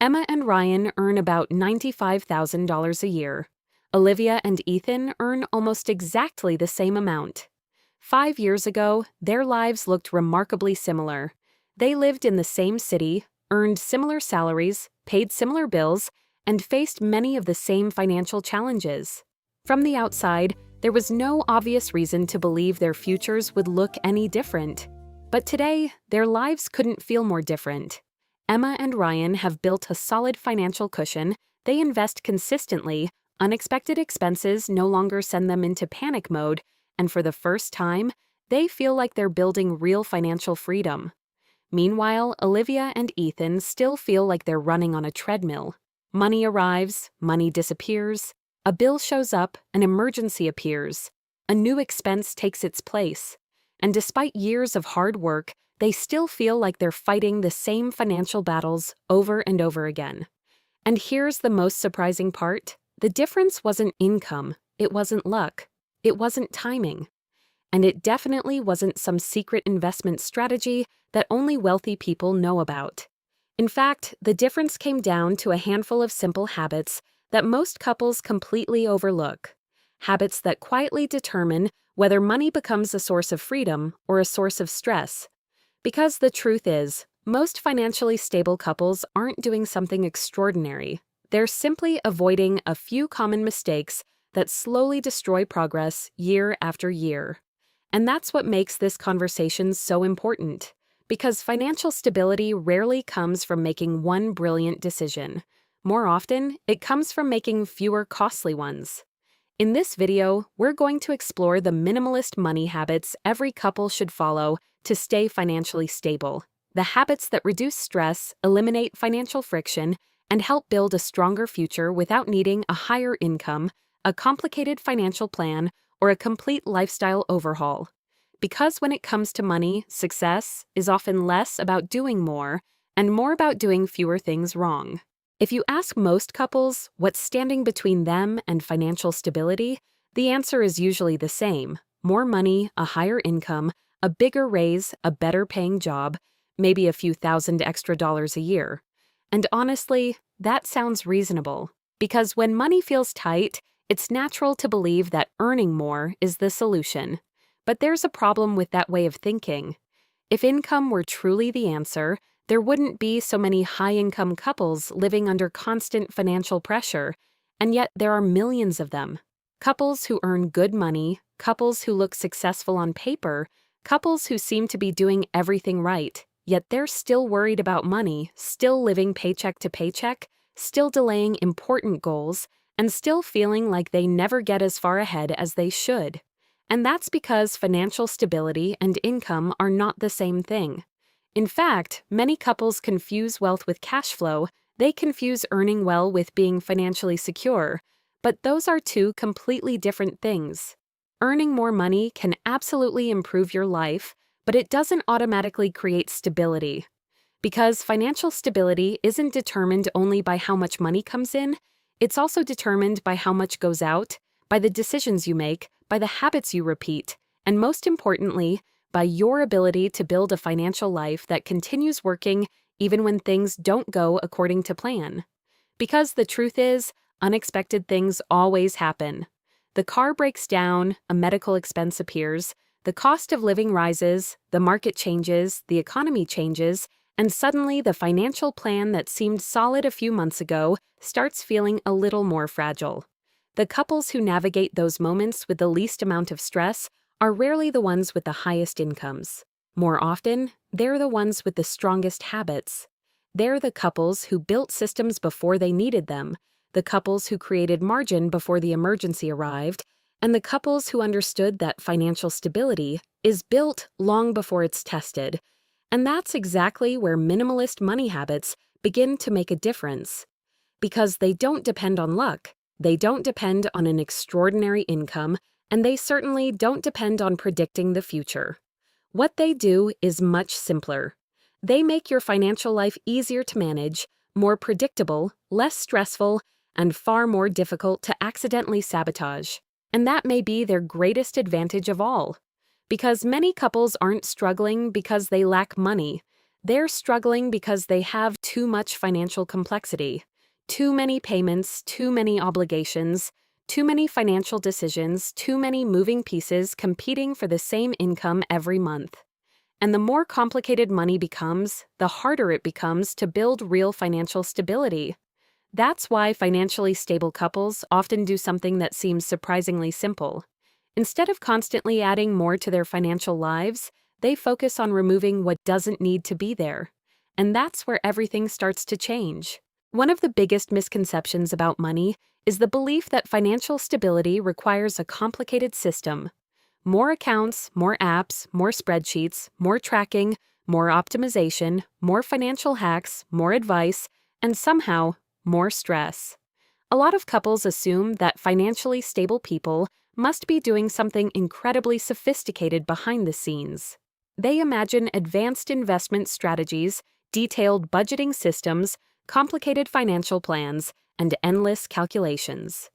Emma and Ryan earn about $95,000 a year. Olivia and Ethan earn almost exactly the same amount. 5 years ago, their lives looked remarkably similar. They lived in the same city, earned similar salaries, paid similar bills, and faced many of the same financial challenges. From the outside, there was no obvious reason to believe their futures would look any different. But today, their lives couldn't feel more different. Emma and Ryan have built a solid financial cushion, they invest consistently, unexpected expenses no longer send them into panic mode, and for the first time, they feel like they're building real financial freedom. Meanwhile, Olivia and Ethan still feel like they're running on a treadmill. Money arrives, money disappears, a bill shows up, an emergency appears, a new expense takes its place. And despite years of hard work, they still feel like they're fighting the same financial battles over and over again. And here's the most surprising part. The difference wasn't income, it wasn't luck, it wasn't timing. And it definitely wasn't some secret investment strategy that only wealthy people know about. In fact, the difference came down to a handful of simple habits that most couples completely overlook. Habits that quietly determine whether money becomes a source of freedom or a source of stress. Because the truth is, most financially stable couples aren't doing something extraordinary. They're simply avoiding a few common mistakes that slowly destroy progress year after year. And that's what makes this conversation so important. Because financial stability rarely comes from making one brilliant decision. More often, it comes from making fewer costly ones. In this video, we're going to explore the minimalist money habits every couple should follow to stay financially stable. The habits that reduce stress, eliminate financial friction, and help build a stronger future without needing a higher income, a complicated financial plan, or a complete lifestyle overhaul. Because when it comes to money, success is often less about doing more and more about doing fewer things wrong. If you ask most couples what's standing between them and financial stability, the answer is usually the same: more money, a higher income, a bigger raise, a better paying job, maybe a few thousand extra dollars a year. And honestly, that sounds reasonable. Because when money feels tight, it's natural to believe that earning more is the solution. But there's a problem with that way of thinking. If income were truly the answer, there wouldn't be so many high-income couples living under constant financial pressure, and yet there are millions of them. Couples who earn good money, couples who look successful on paper, couples who seem to be doing everything right, yet they're still worried about money, still living paycheck to paycheck, still delaying important goals, and still feeling like they never get as far ahead as they should. And that's because financial stability and income are not the same thing. In fact, many couples confuse wealth with cash flow. They confuse earning well with being financially secure, but those are two completely different things. Earning more money can absolutely improve your life, but it doesn't automatically create stability. Because financial stability isn't determined only by how much money comes in, it's also determined by how much goes out, by the decisions you make, by the habits you repeat, and most importantly, by your ability to build a financial life that continues working even when things don't go according to plan. Because the truth is, unexpected things always happen. The car breaks down, a medical expense appears, the cost of living rises, the market changes, the economy changes, and suddenly the financial plan that seemed solid a few months ago starts feeling a little more fragile. The couples who navigate those moments with the least amount of stress are rarely the ones with the highest incomes. More often, they're the ones with the strongest habits. They're the couples who built systems before they needed them, the couples who created margin before the emergency arrived, and the couples who understood that financial stability is built long before it's tested. And that's exactly where minimalist money habits begin to make a difference. Because they don't depend on luck, they don't depend on an extraordinary income, and they certainly don't depend on predicting the future. What they do is much simpler. They make your financial life easier to manage, more predictable, less stressful, and far more difficult to accidentally sabotage. And that may be their greatest advantage of all. Because many couples aren't struggling because they lack money. They're struggling because they have too much financial complexity, too many payments, too many obligations, too many financial decisions, too many moving pieces competing for the same income every month. And the more complicated money becomes, the harder it becomes to build real financial stability. That's why financially stable couples often do something that seems surprisingly simple. Instead of constantly adding more to their financial lives, they focus on removing what doesn't need to be there. And that's where everything starts to change. One of the biggest misconceptions about money is the belief that financial stability requires a complicated system. More accounts, more apps, more spreadsheets, more tracking, more optimization, more financial hacks, more advice, and somehow, more stress. A lot of couples assume that financially stable people must be doing something incredibly sophisticated behind the scenes. They imagine advanced investment strategies, detailed budgeting systems, complicated financial plans, and endless calculations.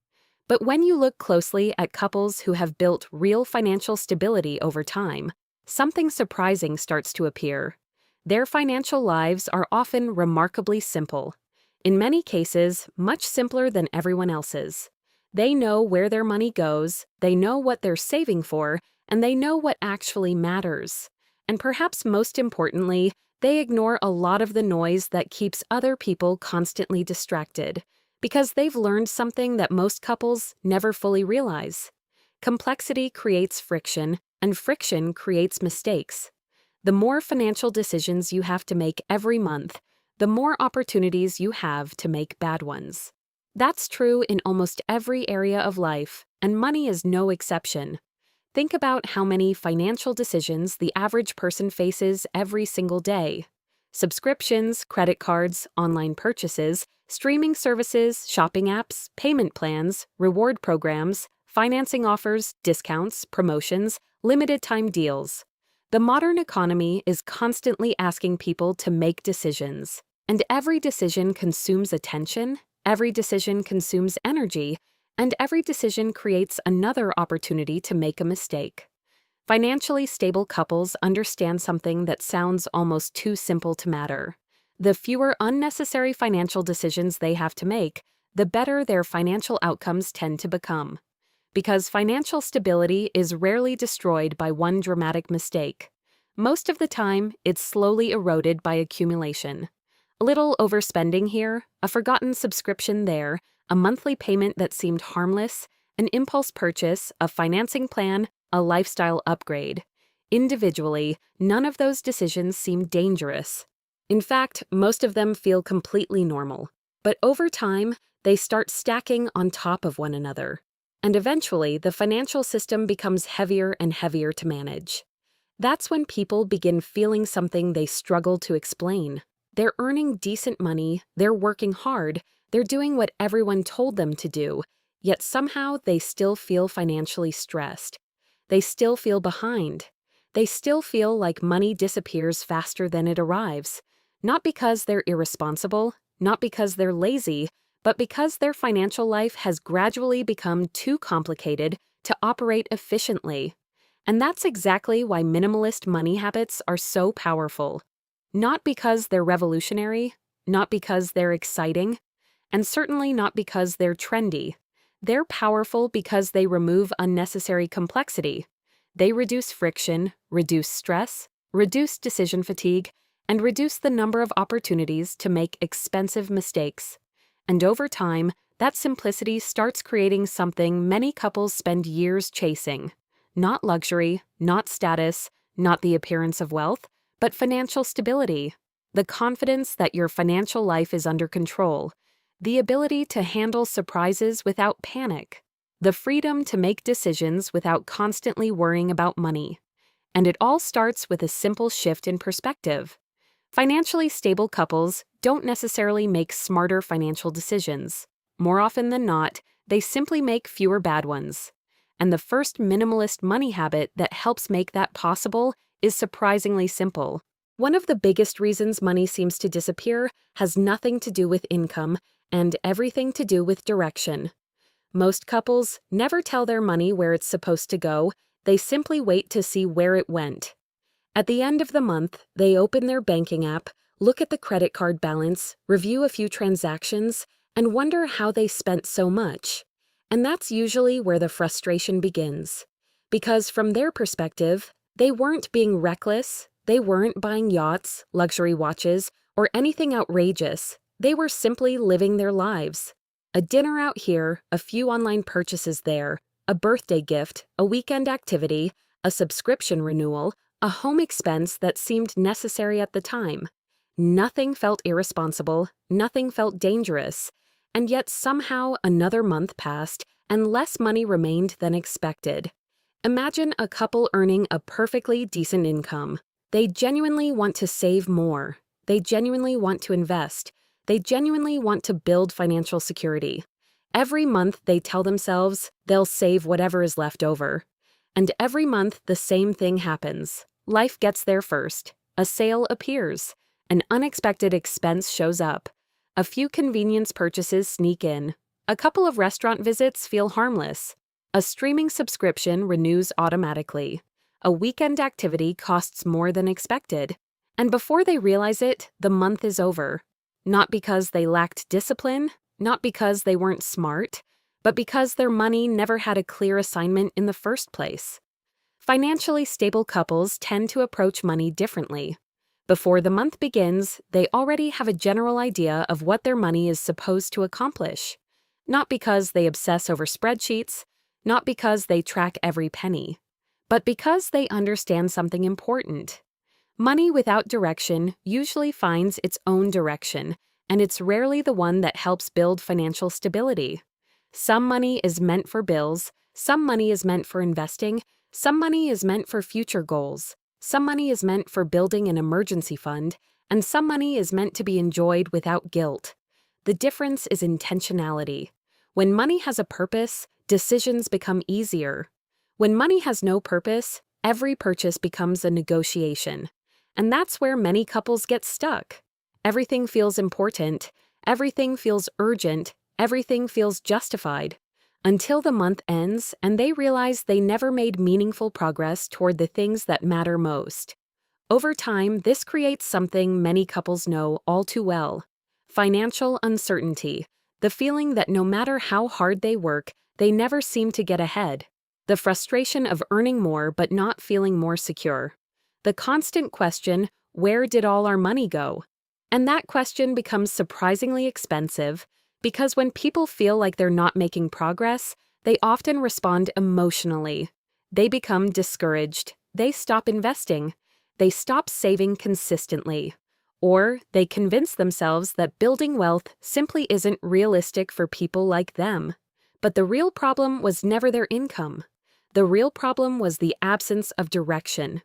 But when you look closely at couples who have built real financial stability over time, something surprising starts to appear. Their financial lives are often remarkably simple. In many cases, much simpler than everyone else's. They know where their money goes, they know what they're saving for, and they know what actually matters. And perhaps most importantly, they ignore a lot of the noise that keeps other people constantly distracted, because they've learned something that most couples never fully realize. Complexity creates friction, and friction creates mistakes. The more financial decisions you have to make every month, the more opportunities you have to make bad ones. That's true in almost every area of life, and money is no exception. Think about how many financial decisions the average person faces every single day. Subscriptions, credit cards, online purchases, streaming services, shopping apps, payment plans, reward programs, financing offers, discounts, promotions, limited-time deals. The modern economy is constantly asking people to make decisions. And every decision consumes attention, every decision consumes energy, and every decision creates another opportunity to make a mistake. Financially stable couples understand something that sounds almost too simple to matter. The fewer unnecessary financial decisions they have to make, the better their financial outcomes tend to become. Because financial stability is rarely destroyed by one dramatic mistake. Most of the time, it's slowly eroded by accumulation. A little overspending here, a forgotten subscription there, a monthly payment that seemed harmless, an impulse purchase, a financing plan, a lifestyle upgrade. Individually, none of those decisions seem dangerous. In fact, most of them feel completely normal. But over time, they start stacking on top of one another. And eventually, the financial system becomes heavier and heavier to manage. That's when people begin feeling something they struggle to explain. They're earning decent money, they're working hard, they're doing what everyone told them to do, yet somehow they still feel financially stressed. They still feel behind. They still feel like money disappears faster than it arrives. Not because they're irresponsible, not because they're lazy, but because their financial life has gradually become too complicated to operate efficiently. And that's exactly why minimalist money habits are so powerful. Not because they're revolutionary, not because they're exciting, and certainly not because they're trendy. They're powerful because they remove unnecessary complexity. They reduce friction, reduce stress, reduce decision fatigue, and reduce the number of opportunities to make expensive mistakes. And over time, that simplicity starts creating something many couples spend years chasing. Not luxury, not status, not the appearance of wealth, but financial stability, the confidence that your financial life is under control, the ability to handle surprises without panic, the freedom to make decisions without constantly worrying about money. And it all starts with a simple shift in perspective. Financially stable couples don't necessarily make smarter financial decisions. More often than not, they simply make fewer bad ones. And the first minimalist money habit that helps make that possible is surprisingly simple. One of the biggest reasons money seems to disappear has nothing to do with income and everything to do with direction. Most couples never tell their money where it's supposed to go, they simply wait to see where it went. At the end of the month, they open their banking app, look at the credit card balance, review a few transactions, and wonder how they spent so much. And that's usually where the frustration begins. Because from their perspective, they weren't being reckless, they weren't buying yachts, luxury watches, or anything outrageous. They were simply living their lives. A dinner out here, a few online purchases there, a birthday gift, a weekend activity, a subscription renewal, a home expense that seemed necessary at the time. Nothing felt irresponsible, nothing felt dangerous, and yet somehow another month passed and less money remained than expected. Imagine a couple earning a perfectly decent income. They genuinely want to save more. They genuinely want to invest. They genuinely want to build financial security. Every month they tell themselves they'll save whatever is left over. And every month the same thing happens. Life gets there first. A sale appears. An unexpected expense shows up. A few convenience purchases sneak in. A couple of restaurant visits feel harmless. A streaming subscription renews automatically. A weekend activity costs more than expected. And before they realize it, the month is over. Not because they lacked discipline, not because they weren't smart, but because their money never had a clear assignment in the first place. Financially stable couples tend to approach money differently. Before the month begins, they already have a general idea of what their money is supposed to accomplish. Not because they obsess over spreadsheets, not because they track every penny, but because they understand something important. Money without direction usually finds its own direction, and it's rarely the one that helps build financial stability. Some money is meant for bills, some money is meant for investing, some money is meant for future goals, some money is meant for building an emergency fund, and some money is meant to be enjoyed without guilt. The difference is intentionality. When money has a purpose, decisions become easier. When money has no purpose, every purchase becomes a negotiation. And that's where many couples get stuck. Everything feels important, everything feels urgent, everything feels justified. Until the month ends and they realize they never made meaningful progress toward the things that matter most. Over time, this creates something many couples know all too well: financial uncertainty, the feeling that no matter how hard they work, they never seem to get ahead, the frustration of earning more but not feeling more secure, the constant question, where did all our money go? And that question becomes surprisingly expensive because when people feel like they're not making progress, they often respond emotionally. They become discouraged. They stop investing. They stop saving consistently. Or they convince themselves that building wealth simply isn't realistic for people like them. But the real problem was never their income. The real problem was the absence of direction.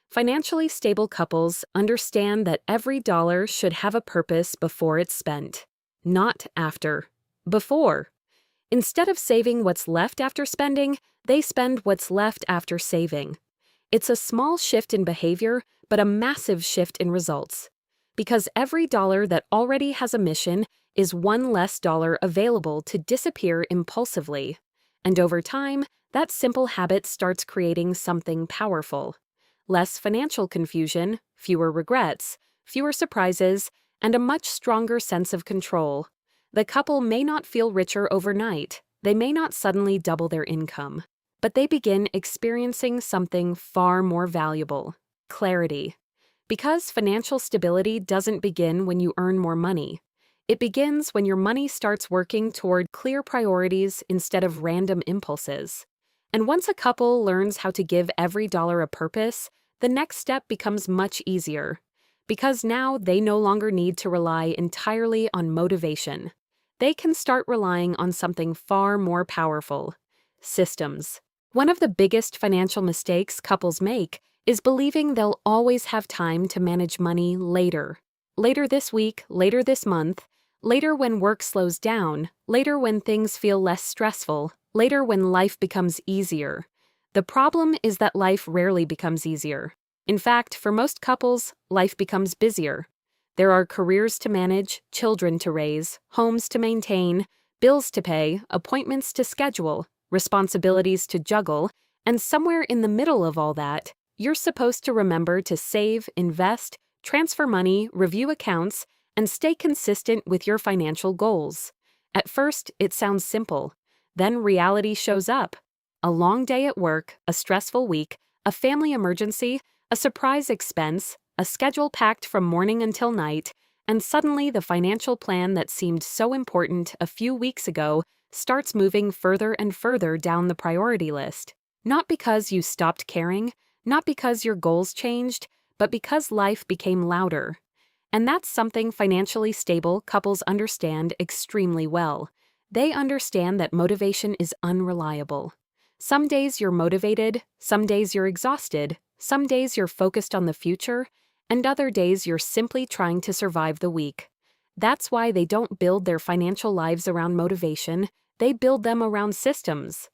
Financially stable couples understand that every dollar should have a purpose before it's spent. Not after. Before. Instead of saving what's left after spending, they spend what's left after saving. It's a small shift in behavior, but a massive shift in results. Because every dollar that already has a mission is one less dollar available to disappear impulsively. And over time, that simple habit starts creating something powerful. Less financial confusion, fewer regrets, fewer surprises, and a much stronger sense of control. The couple may not feel richer overnight. They may not suddenly double their income. But they begin experiencing something far more valuable: clarity. Because financial stability doesn't begin when you earn more money. It begins when your money starts working toward clear priorities instead of random impulses. And once a couple learns how to give every dollar a purpose, the next step becomes much easier. Because now they no longer need to rely entirely on motivation. They can start relying on something far more powerful: systems. One of the biggest financial mistakes couples make is believing they'll always have time to manage money later. Later this week, later this month, later when work slows down, later when things feel less stressful, later when life becomes easier. The problem is that life rarely becomes easier. In fact, for most couples, life becomes busier. There are careers to manage, children to raise, homes to maintain, bills to pay, appointments to schedule, responsibilities to juggle, and somewhere in the middle of all that, You're supposed to remember to save, invest, transfer money, review accounts, and stay consistent with your financial goals. At first, it sounds simple. Then reality shows up. A long day at work, a stressful week, a family emergency, a surprise expense, a schedule packed from morning until night, and suddenly the financial plan that seemed so important a few weeks ago starts moving further and further down the priority list. Not because you stopped caring, not because your goals changed, but because life became louder. And that's something financially stable couples understand extremely well. They understand that motivation is unreliable. Some days you're motivated, some days you're exhausted, some days you're focused on the future, and other days you're simply trying to survive the week. That's why they don't build their financial lives around motivation, they build them around systems.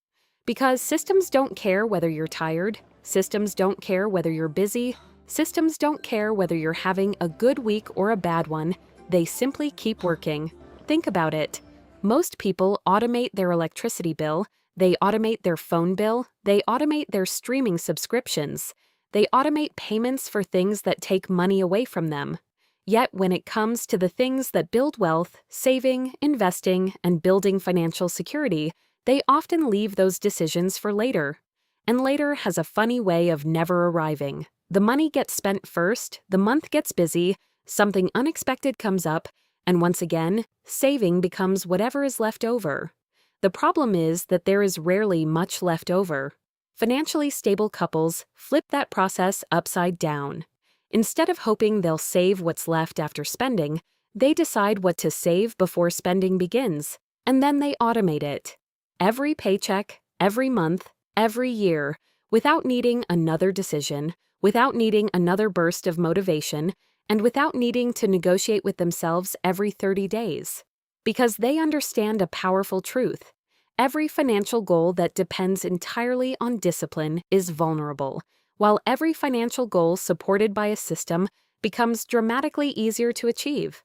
Because systems don't care whether you're tired, systems don't care whether you're busy, systems don't care whether you're having a good week or a bad one, they simply keep working. Think about it. Most people automate their electricity bill, they automate their phone bill, they automate their streaming subscriptions, they automate payments for things that take money away from them. Yet when it comes to the things that build wealth, saving, investing, and building financial security, they often leave those decisions for later. And later has a funny way of never arriving. The money gets spent first, the month gets busy, something unexpected comes up, and once again, saving becomes whatever is left over. The problem is that there is rarely much left over. Financially stable couples flip that process upside down. Instead of hoping they'll save what's left after spending, they decide what to save before spending begins, and then they automate it. Every paycheck, every month, every year, without needing another decision, without needing another burst of motivation, and without needing to negotiate with themselves every 30 days. Because they understand a powerful truth. Every financial goal that depends entirely on discipline is vulnerable, while every financial goal supported by a system becomes dramatically easier to achieve.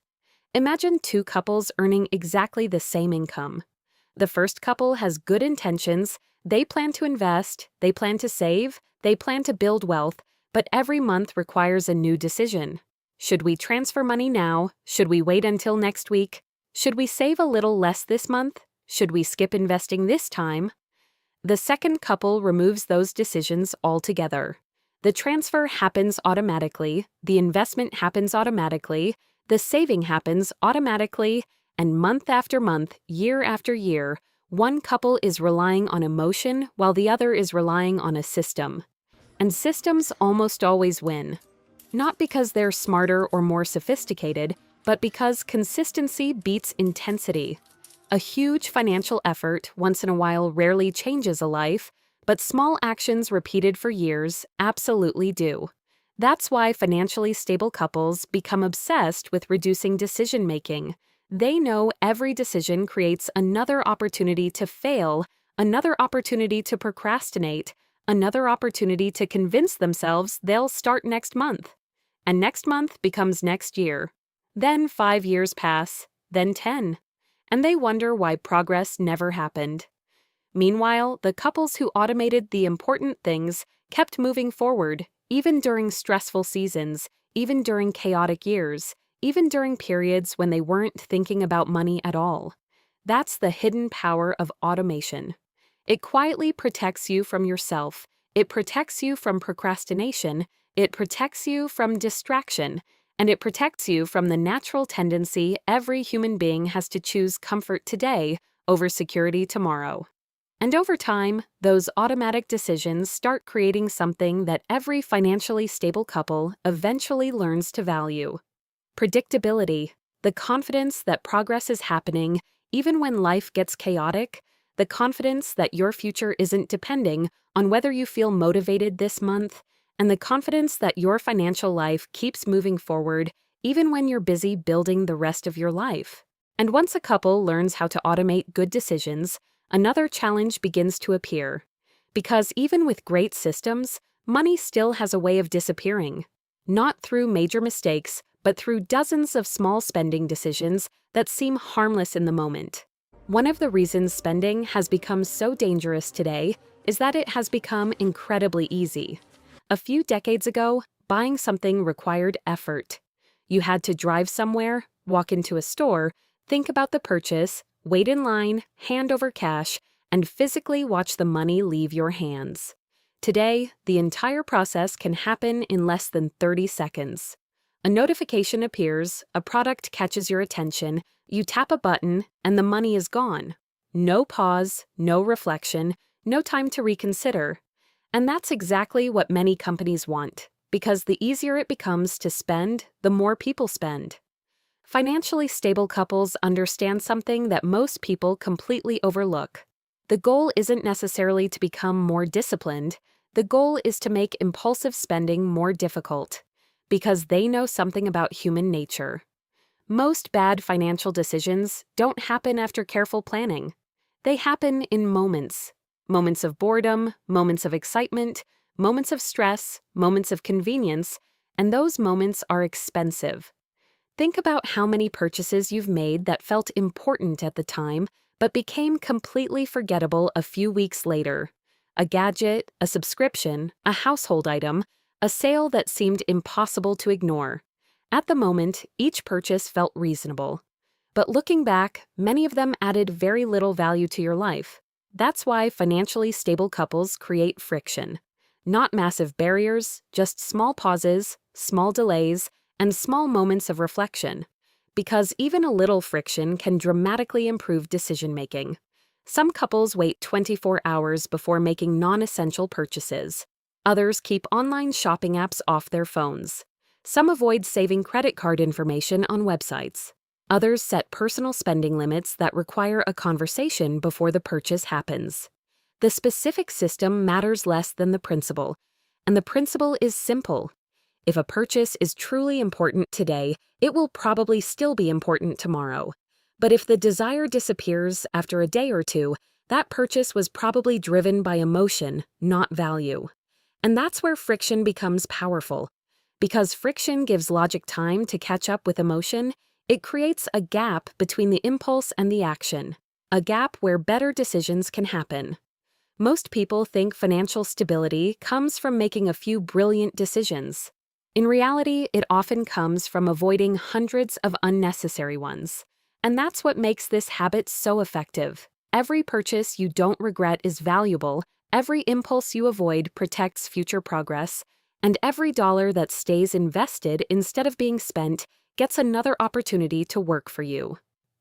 Imagine two couples earning exactly the same income. The first couple has good intentions, they plan to invest, they plan to save, they plan to build wealth, but every month requires a new decision. Should we transfer money now? Should we wait until next week? Should we save a little less this month? Should we skip investing this time? The second couple removes those decisions altogether. The transfer happens automatically, the investment happens automatically, the saving happens automatically, and month after month, year after year, one couple is relying on emotion while the other is relying on a system. And systems almost always win. Not because they're smarter or more sophisticated, but because consistency beats intensity. A huge financial effort once in a while rarely changes a life, but small actions repeated for years absolutely do. That's why financially stable couples become obsessed with reducing decision-making. They know every decision creates another opportunity to fail, another opportunity to procrastinate, another opportunity to convince themselves they'll start next month. And next month becomes next year. Then 5 years pass, then 10. And they wonder why progress never happened. Meanwhile, the couples who automated the important things kept moving forward, even during stressful seasons, even during chaotic years, even during periods when they weren't thinking about money at all. That's the hidden power of automation. It quietly protects you from yourself, it protects you from procrastination, it protects you from distraction, and it protects you from the natural tendency every human being has to choose comfort today over security tomorrow. And over time, those automatic decisions start creating something that every financially stable couple eventually learns to value. Predictability, the confidence that progress is happening even when life gets chaotic, the confidence that your future isn't depending on whether you feel motivated this month, and the confidence that your financial life keeps moving forward even when you're busy building the rest of your life. And once a couple learns how to automate good decisions, another challenge begins to appear. Because even with great systems, money still has a way of disappearing. Not through major mistakes, but through dozens of small spending decisions that seem harmless in the moment. One of the reasons spending has become so dangerous today is that it has become incredibly easy. A few decades ago, buying something required effort. You had to drive somewhere, walk into a store, think about the purchase, wait in line, hand over cash, and physically watch the money leave your hands. Today, the entire process can happen in less than 30 seconds. A notification appears, a product catches your attention, you tap a button, and the money is gone. No pause, no reflection, no time to reconsider. And that's exactly what many companies want, because the easier it becomes to spend, the more people spend. Financially stable couples understand something that most people completely overlook. The goal isn't necessarily to become more disciplined. The goal is to make impulsive spending more difficult, because they know something about human nature. Most bad financial decisions don't happen after careful planning. They happen in moments. Moments of boredom, moments of excitement, moments of stress, moments of convenience, and those moments are expensive. Think about how many purchases you've made that felt important at the time, but became completely forgettable a few weeks later. A gadget, a subscription, a household item, a sale that seemed impossible to ignore. At the moment, each purchase felt reasonable. But looking back, many of them added very little value to your life. That's why financially stable couples create friction. Not massive barriers, just small pauses, small delays, and small moments of reflection. Because even a little friction can dramatically improve decision-making. Some couples wait 24 hours before making non-essential purchases. Others keep online shopping apps off their phones. Some avoid saving credit card information on websites. Others set personal spending limits that require a conversation before the purchase happens. The specific system matters less than the principle, and the principle is simple. If a purchase is truly important today, it will probably still be important tomorrow. But if the desire disappears after a day or two, that purchase was probably driven by emotion, not value. And that's where friction becomes powerful. Because friction gives logic time to catch up with emotion, it creates a gap between the impulse and the action, a gap where better decisions can happen. Most people think financial stability comes from making a few brilliant decisions. In reality, it often comes from avoiding hundreds of unnecessary ones. And that's what makes this habit so effective. Every purchase you don't regret is valuable, every impulse you avoid protects future progress, and every dollar that stays invested instead of being spent gets another opportunity to work for you.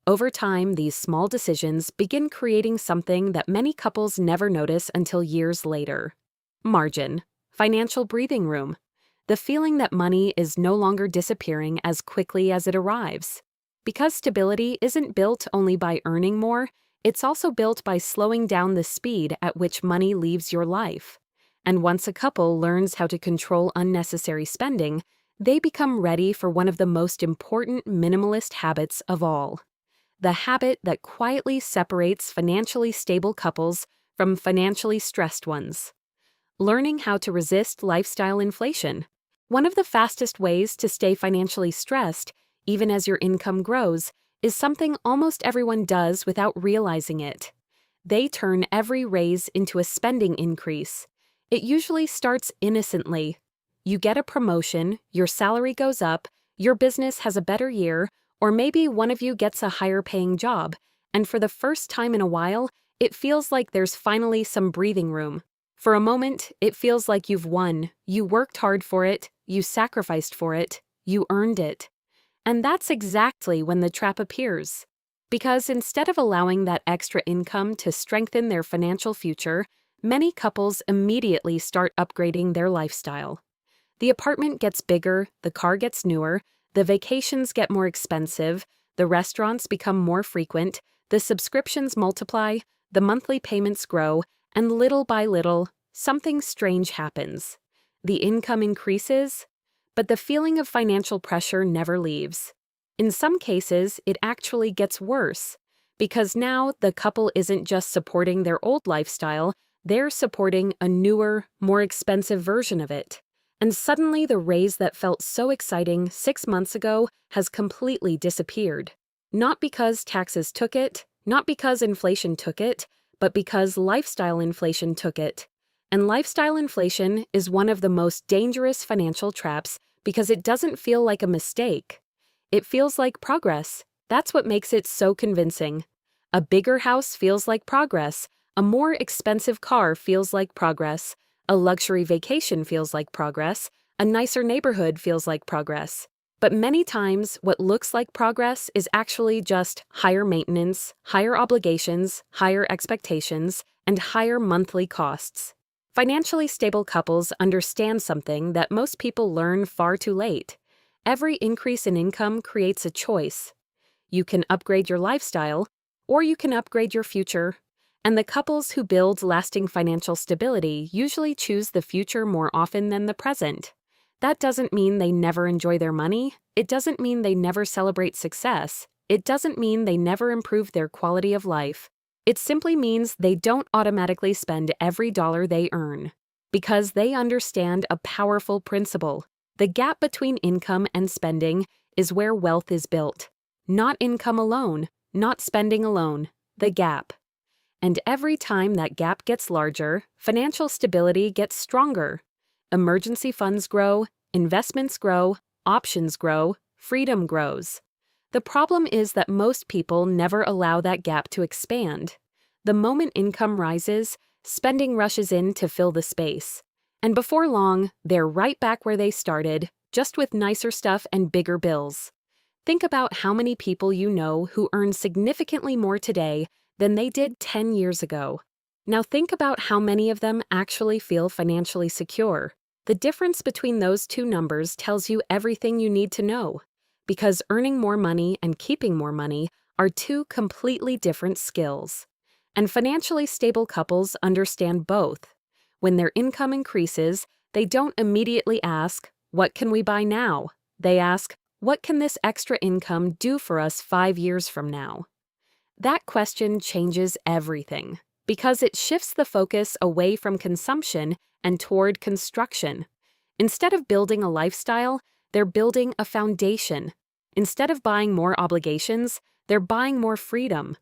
Over time, these small decisions begin creating something that many couples never notice until years later. Margin, financial breathing room, the feeling that money is no longer disappearing as quickly as it arrives. Because stability isn't built only by earning more, it's also built by slowing down the speed at which money leaves your life. And once a couple learns how to control unnecessary spending, they become ready for one of the most important minimalist habits of all. The habit that quietly separates financially stable couples from financially stressed ones. Learning how to resist lifestyle inflation. One of the fastest ways to stay financially stressed, even as your income grows, is something almost everyone does without realizing it. They turn every raise into a spending increase. It usually starts innocently. You get a promotion, your salary goes up, your business has a better year, or maybe one of you gets a higher-paying job, and for the first time in a while, it feels like there's finally some breathing room. For a moment, it feels like you've won, you worked hard for it, you sacrificed for it, you earned it. And that's exactly when the trap appears. Because instead of allowing that extra income to strengthen their financial future, many couples immediately start upgrading their lifestyle. The apartment gets bigger, the car gets newer, the vacations get more expensive, the restaurants become more frequent, the subscriptions multiply, the monthly payments grow, and little by little, something strange happens. The income increases, but the feeling of financial pressure never leaves. In some cases, it actually gets worse, because now the couple isn't just supporting their old lifestyle, they're supporting a newer, more expensive version of it. And suddenly the raise that felt so exciting 6 months ago has completely disappeared. Not because taxes took it, not because inflation took it, but because lifestyle inflation took it. And lifestyle inflation is one of the most dangerous financial traps because it doesn't feel like a mistake. It feels like progress. That's what makes it so convincing. A bigger house feels like progress. A more expensive car feels like progress. A luxury vacation feels like progress. A nicer neighborhood feels like progress. But many times, what looks like progress is actually just higher maintenance, higher obligations, higher expectations, and higher monthly costs. Financially stable couples understand something that most people learn far too late. Every increase in income creates a choice. You can upgrade your lifestyle, or you can upgrade your future. And the couples who build lasting financial stability usually choose the future more often than the present. That doesn't mean they never enjoy their money. It doesn't mean they never celebrate success. It doesn't mean they never improve their quality of life. It simply means they don't automatically spend every dollar they earn. Because they understand a powerful principle. The gap between income and spending is where wealth is built. Not income alone, not spending alone, the gap. And every time that gap gets larger, financial stability gets stronger. Emergency funds grow, investments grow, options grow, freedom grows. The problem is that most people never allow that gap to expand. The moment income rises, spending rushes in to fill the space. And before long, they're right back where they started, just with nicer stuff and bigger bills. Think about how many people you know who earn significantly more today than they did 10 years ago. Now think about how many of them actually feel financially secure. The difference between those two numbers tells you everything you need to know. Because earning more money and keeping more money are two completely different skills. And financially stable couples understand both. When their income increases, they don't immediately ask, "What can we buy now?" They ask, "What can this extra income do for us 5 years from now?" That question changes everything, because it shifts the focus away from consumption and toward construction. Instead of building a lifestyle, they're building a foundation. Instead of buying more obligations, they're buying more freedom.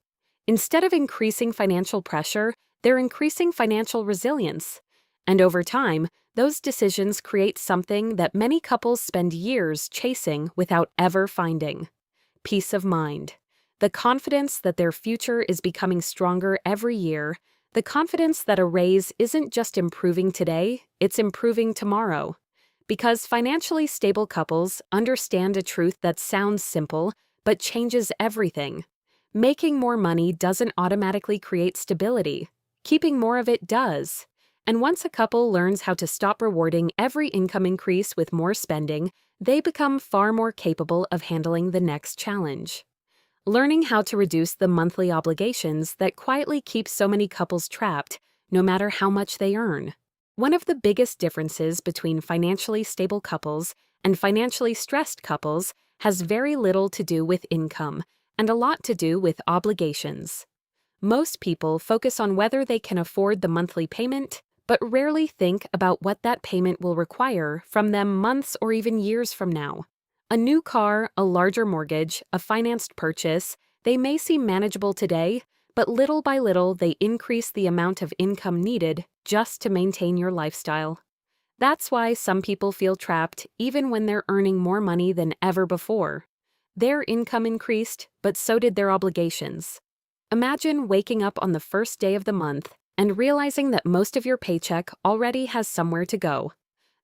Instead of increasing financial pressure, they're increasing financial resilience. And over time, those decisions create something that many couples spend years chasing without ever finding: peace of mind. The confidence that their future is becoming stronger every year, the confidence that a raise isn't just improving today, it's improving tomorrow. Because financially stable couples understand a truth that sounds simple, but changes everything. Making more money doesn't automatically create stability. Keeping more of it does. And once a couple learns how to stop rewarding every income increase with more spending, they become far more capable of handling the next challenge. Learning how to reduce the monthly obligations that quietly keep so many couples trapped, no matter how much they earn. One of the biggest differences between financially stable couples and financially stressed couples has very little to do with income and a lot to do with obligations. Most people focus on whether they can afford the monthly payment, but rarely think about what that payment will require from them months or even years from now. A new car, a larger mortgage, a financed purchase, they may seem manageable today, but little by little they increase the amount of income needed just to maintain your lifestyle. That's why some people feel trapped even when they're earning more money than ever before. Their income increased, but so did their obligations. Imagine waking up on the first day of the month and realizing that most of your paycheck already has somewhere to go.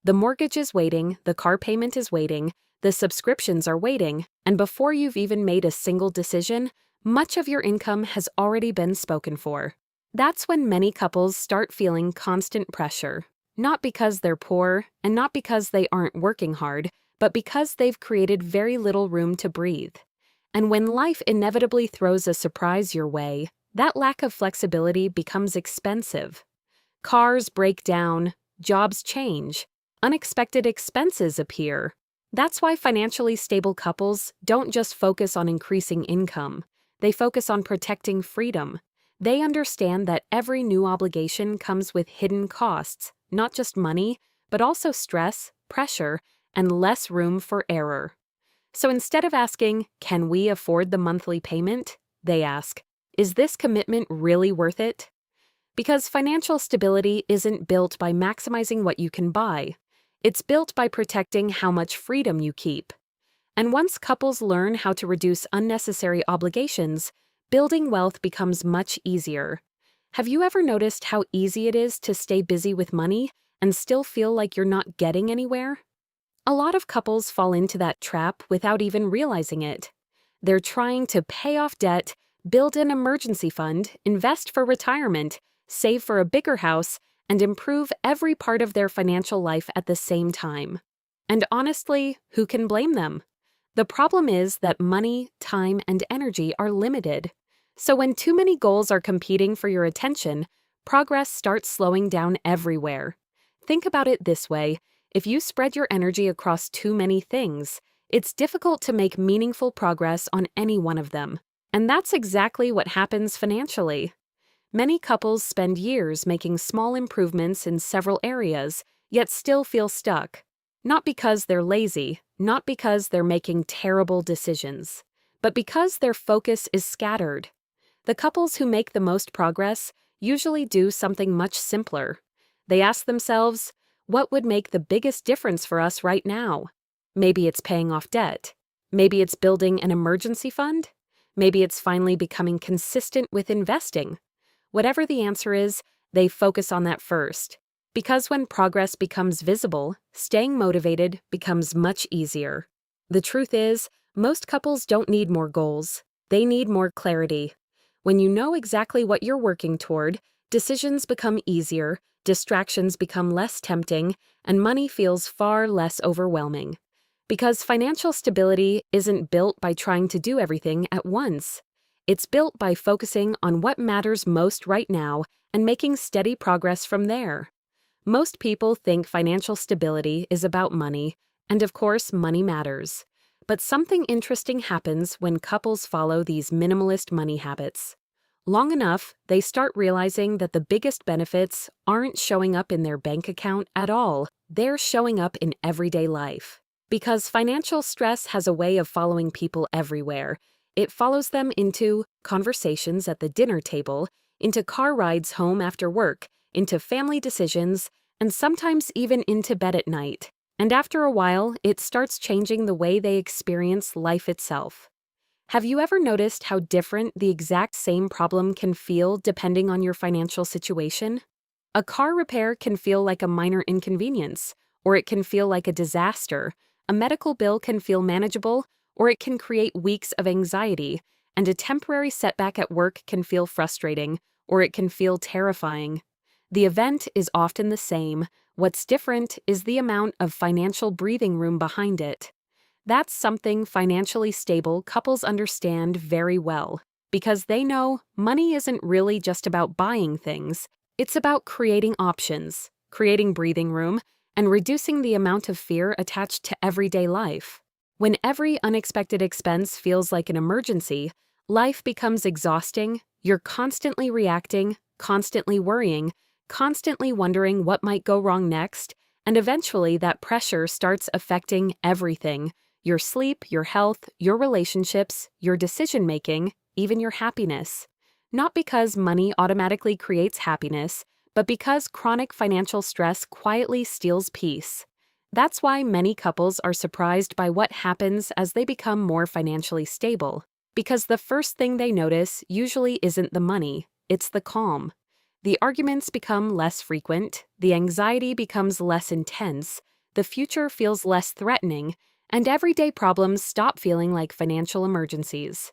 The mortgage is waiting, the car payment is waiting, the subscriptions are waiting, and before you've even made a single decision, much of your income has already been spoken for. That's when many couples start feeling constant pressure, not because they're poor and not because they aren't working hard, but because they've created very little room to breathe. And when life inevitably throws a surprise your way, that lack of flexibility becomes expensive. Cars break down, jobs change, unexpected expenses appear. That's why financially stable couples don't just focus on increasing income. They focus on protecting freedom. They understand that every new obligation comes with hidden costs, not just money, but also stress, pressure, and less room for error. So instead of asking, "Can we afford the monthly payment?" they ask, "Is this commitment really worth it?" Because financial stability isn't built by maximizing what you can buy. It's built by protecting how much freedom you keep. And once couples learn how to reduce unnecessary obligations, building wealth becomes much easier. Have you ever noticed how easy it is to stay busy with money and still feel like you're not getting anywhere? A lot of couples fall into that trap without even realizing it. They're trying to pay off debt, build an emergency fund, invest for retirement, save for a bigger house, and improve every part of their financial life at the same time. And honestly, who can blame them? The problem is that money, time, and energy are limited. So when too many goals are competing for your attention, progress starts slowing down everywhere. Think about it this way: if you spread your energy across too many things, it's difficult to make meaningful progress on any one of them. And that's exactly what happens financially. Many couples spend years making small improvements in several areas, yet still feel stuck. Not because they're lazy, not because they're making terrible decisions, but because their focus is scattered. The couples who make the most progress usually do something much simpler. They ask themselves, what would make the biggest difference for us right now? Maybe it's paying off debt. Maybe it's building an emergency fund. Maybe it's finally becoming consistent with investing. Whatever the answer is, they focus on that first. Because when progress becomes visible, staying motivated becomes much easier. The truth is, most couples don't need more goals. They need more clarity. When you know exactly what you're working toward, decisions become easier, distractions become less tempting, and money feels far less overwhelming. Because financial stability isn't built by trying to do everything at once. It's built by focusing on what matters most right now and making steady progress from there. Most people think financial stability is about money, and of course, money matters. But something interesting happens when couples follow these minimalist money habits. Long enough, they start realizing that the biggest benefits aren't showing up in their bank account at all. They're showing up in everyday life. Because financial stress has a way of following people everywhere. It follows them into conversations at the dinner table, into car rides home after work, into family decisions, and sometimes even into bed at night. And after a while, it starts changing the way they experience life itself. Have you ever noticed how different the exact same problem can feel depending on your financial situation? A car repair can feel like a minor inconvenience, or it can feel like a disaster. A medical bill can feel manageable, or it can create weeks of anxiety, and a temporary setback at work can feel frustrating, or it can feel terrifying. The event is often the same. What's different is the amount of financial breathing room behind it. That's something financially stable couples understand very well, because they know money isn't really just about buying things. It's about creating options, creating breathing room, and reducing the amount of fear attached to everyday life. When every unexpected expense feels like an emergency, life becomes exhausting. You're constantly reacting, constantly worrying, constantly wondering what might go wrong next, and eventually that pressure starts affecting everything: your sleep, your health, your relationships, your decision-making, even your happiness. Not because money automatically creates happiness, but because chronic financial stress quietly steals peace. That's why many couples are surprised by what happens as they become more financially stable, because the first thing they notice usually isn't the money, it's the calm. The arguments become less frequent, the anxiety becomes less intense, the future feels less threatening, and everyday problems stop feeling like financial emergencies.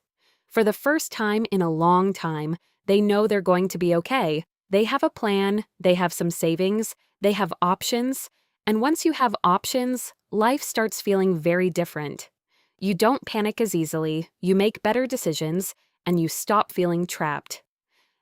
For the first time in a long time, they know they're going to be okay. They have a plan, they have some savings, they have options, and once you have options, life starts feeling very different. You don't panic as easily, you make better decisions, and you stop feeling trapped.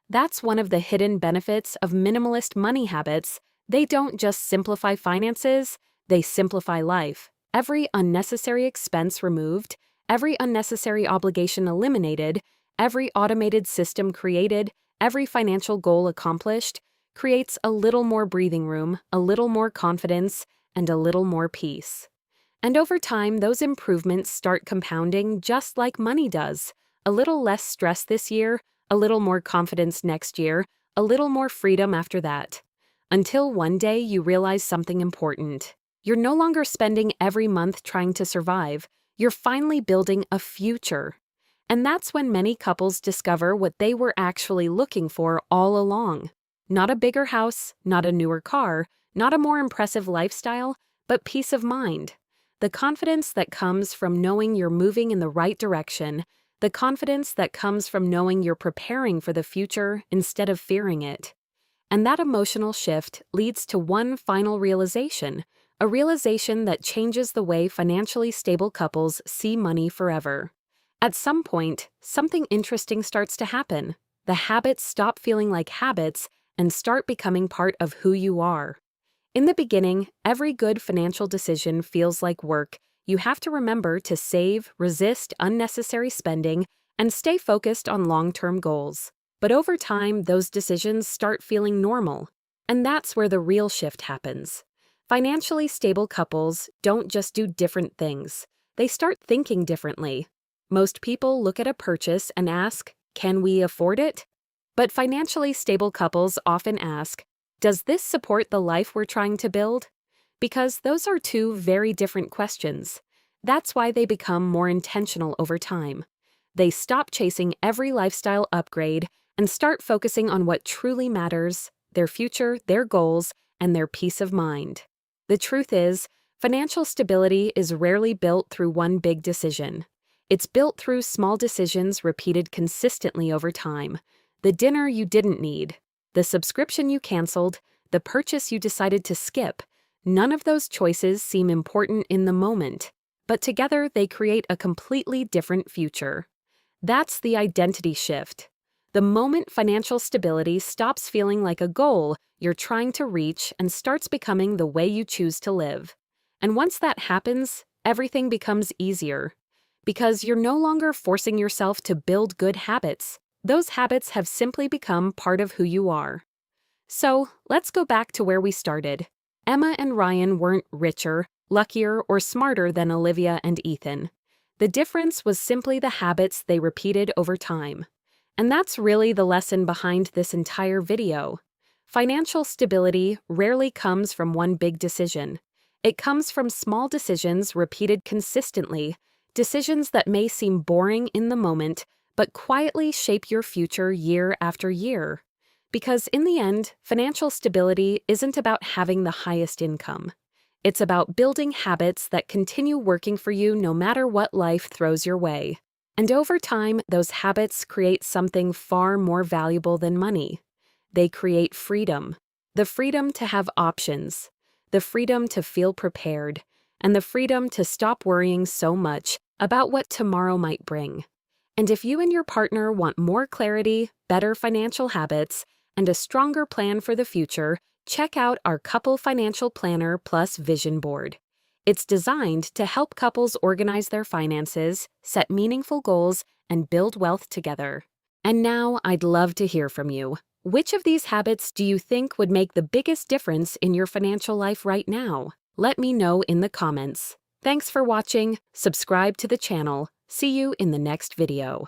That's one of the hidden benefits of minimalist money habits. They don't just simplify finances, they simplify life. Every unnecessary expense removed, every unnecessary obligation eliminated, every automated system created, every financial goal accomplished, creates a little more breathing room, a little more confidence, and a little more peace. And over time, those improvements start compounding just like money does. A little less stress this year, a little more confidence next year, a little more freedom after that. Until one day you realize something important. You're no longer spending every month trying to survive. You're finally building a future. And that's when many couples discover what they were actually looking for all along. Not a bigger house, not a newer car, not a more impressive lifestyle, but peace of mind. The confidence that comes from knowing you're moving in the right direction, the confidence that comes from knowing you're preparing for the future instead of fearing it. And that emotional shift leads to one final realization, a realization that changes the way financially stable couples see money forever. At some point, something interesting starts to happen. The habits stop feeling like habits and start becoming part of who you are. In the beginning, every good financial decision feels like work. You have to remember to save, resist unnecessary spending, and stay focused on long-term goals. But over time, those decisions start feeling normal. And that's where the real shift happens. Financially stable couples don't just do different things. They start thinking differently. Most people look at a purchase and ask, "Can we afford it?" But financially stable couples often ask, "Does this support the life we're trying to build?" Because those are two very different questions. That's why they become more intentional over time. They stop chasing every lifestyle upgrade and start focusing on what truly matters, their future, their goals, and their peace of mind. The truth is, financial stability is rarely built through one big decision. It's built through small decisions repeated consistently over time. The dinner you didn't need, the subscription you canceled, the purchase you decided to skip. None of those choices seem important in the moment, but together they create a completely different future. That's the identity shift. The moment financial stability stops feeling like a goal you're trying to reach and starts becoming the way you choose to live. And once that happens, everything becomes easier. Because you're no longer forcing yourself to build good habits. Those habits have simply become part of who you are. So, let's go back to where we started. Emma and Ryan weren't richer, luckier, or smarter than Olivia and Ethan. The difference was simply the habits they repeated over time. And that's really the lesson behind this entire video. Financial stability rarely comes from one big decision. It comes from small decisions repeated consistently, decisions that may seem boring in the moment, but quietly shape your future year after year. Because in the end, financial stability isn't about having the highest income. It's about building habits that continue working for you no matter what life throws your way. And over time, those habits create something far more valuable than money. They create freedom. The freedom to have options. The freedom to feel prepared. And the freedom to stop worrying so much about what tomorrow might bring. And if you and your partner want more clarity, better financial habits, and a stronger plan for the future, check out our Couple Financial Planner Plus Vision Board. It's designed to help couples organize their finances, set meaningful goals, and build wealth together. And now I'd love to hear from you. Which of these habits do you think would make the biggest difference in your financial life right now? Let me know in the comments. Thanks for watching. Subscribe to the channel. See you in the next video.